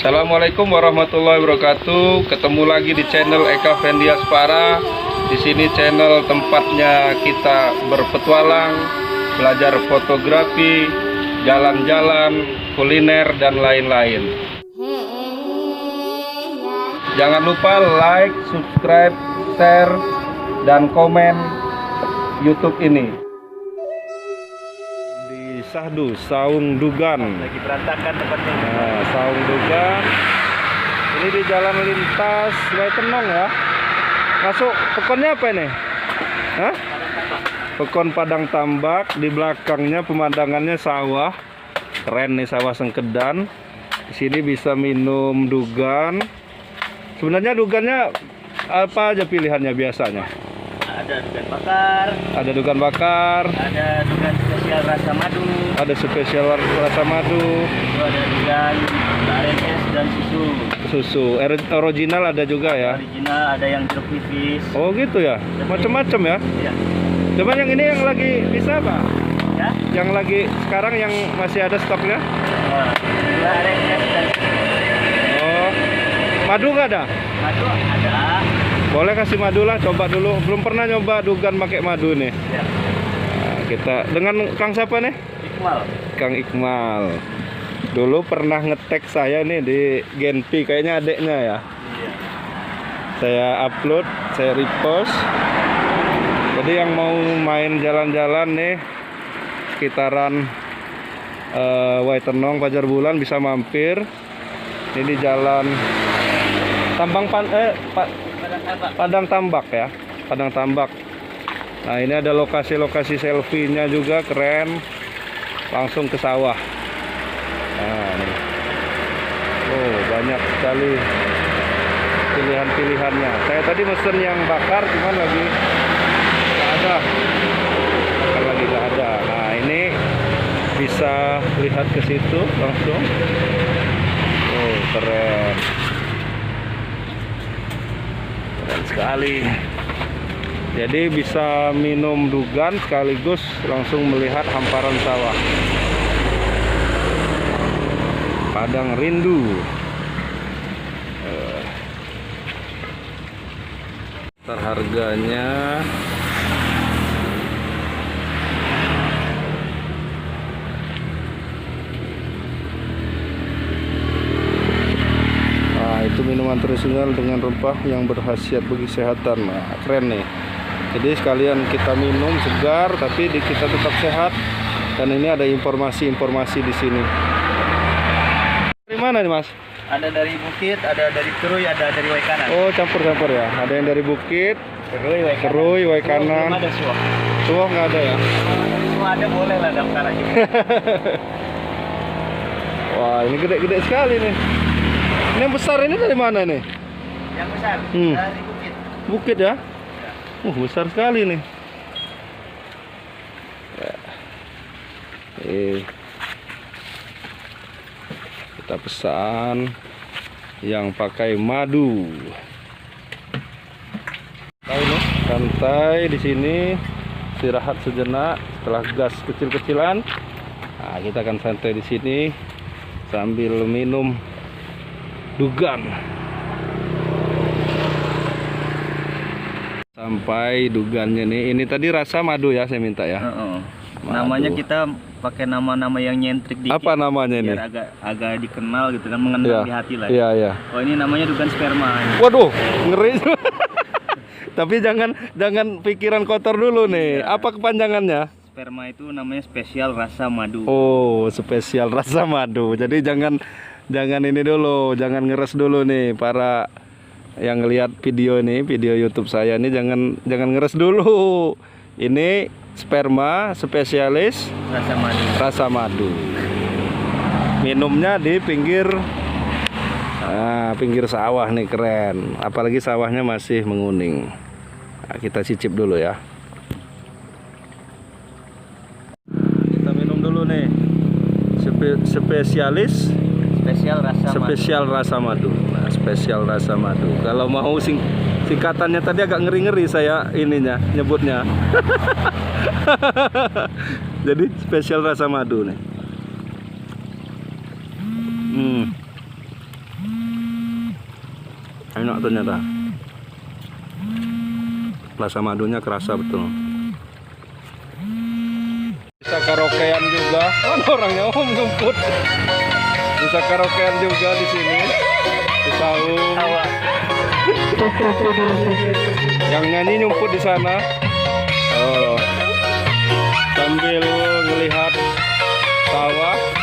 Assalamualaikum warahmatullahi wabarakatuh. Ketemu lagi di channel Eka Fendiaspara. Di sini channel tempatnya kita berpetualang, belajar fotografi, jalan-jalan, kuliner dan lain-lain. Jangan lupa like, subscribe, share, dan komen YouTube ini. Sahdu, Saung Dugan. Lagi berantakan tempatnya. Nah, Saung Dugan. Ini di jalan lintas Waitenong ya. Masuk pekonnya apa ini? Hah? Pekon Padang Tambak. Di belakangnya pemandangannya sawah. Keren nih, sawah Sengkedan. Di sini bisa minum dugan. Sebenarnya dugannya apa aja pilihannya biasanya? Ada dugan bakar. Ada dugan bakar. Ada dugan spesial rasa madu. Ada spesial rasa madu. Itu ada dugan RNS dan Susu original ada juga ya. Original ada yang jeruk nipis. Oh gitu ya. Macam-macam ya. Iya. Coba yang ini yang lagi bisa Pak? Ya. Yang lagi sekarang yang masih ada stoknya? Nah, dua RNS dan susu. Oh. Madu nggak ada? Madu ada. Boleh kasih madu lah, coba dulu. Belum pernah nyoba dugan pakai madu nih. Ya. Nah, kita dengan Kang siapa nih? Iqmal. Kang Iqmal. Dulu pernah ngetek saya nih di Genpi, kayaknya adeknya ya. Iya. Saya upload, saya repost. Jadi yang mau main jalan-jalan nih sekitaran Waitenong, Fajar Bulan bisa mampir. Ini di jalan Padang Tambak ya, Padang Tambak. Nah ini ada lokasi-lokasi selfie-nya juga keren, langsung ke sawah. Nah nih, oh banyak sekali pilihan-pilihannya. Saya tadi mesen yang bakar, cuman lagi nggak ada. Bakar lagi nggak ada. Nah ini bisa lihat ke situ langsung. Oh keren. Sekali, jadi bisa minum dugan sekaligus langsung melihat hamparan sawah. Padang rindu. Harganya itu minuman tradisional dengan rempah yang berkhasiat bagi kesehatan. Nah, keren nih. Jadi sekalian kita minum segar tapi kita tetap sehat. Dan ini ada informasi-informasi di sini. Dari mana nih, Mas? Ada dari Bukit, ada dari Keruy, ada dari Waikanan. Oh, campur-campur ya. Ada yang dari Bukit, Keruy, Waikanan. Belum ada Suwok. Suwok nggak ada ya? Semua ada, boleh lah daftar aja. Wah, ini gede-gede sekali nih. Ini yang besar ini dari mana nih? Yang besar dari Bukit. Bukit ya? Besar sekali nih. Kita pesan yang pakai madu. Santai di sini, istirahat sejenak setelah gas kecil-kecilan. Nah, kita akan santai di sini sambil minum dugan. Sampai dugannya nih. Ini tadi rasa madu ya, saya minta ya. Namanya kita pakai nama-nama yang nyentrik dikit. Apa namanya ini? Biar agak dikenal gitu kan, mengenal di hati lah. Iya, iya. Oh, ini namanya dugan sperma. Waduh, ngeri. Tapi jangan pikiran kotor dulu nih. Iya. Apa kepanjangannya? Sperma itu namanya spesial rasa madu. Oh, spesial rasa madu. Jadi jangan ini dulu, jangan ngeres dulu nih para yang lihat video ini, video YouTube saya ini jangan ngeres dulu. Ini sperma spesialis rasa madu. Minumnya di pinggir sawah nih, keren. Apalagi sawahnya masih menguning. Nah, kita cicip dulu ya. Kita minum dulu nih. Spesial rasa madu. Nah, spesial rasa madu. Kalau mau singkatannya tadi agak ngeri-ngeri saya ininya nyebutnya. Jadi spesial rasa madu nih. Enak ternyata. Rasa madunya kerasa betul. Bisa karaokean juga. Kan orangnya nyumput. Bisa karaokean juga di sini. Di saung. Yang nyanyi nyumput di sana. Oh. Sambil melihat sawah.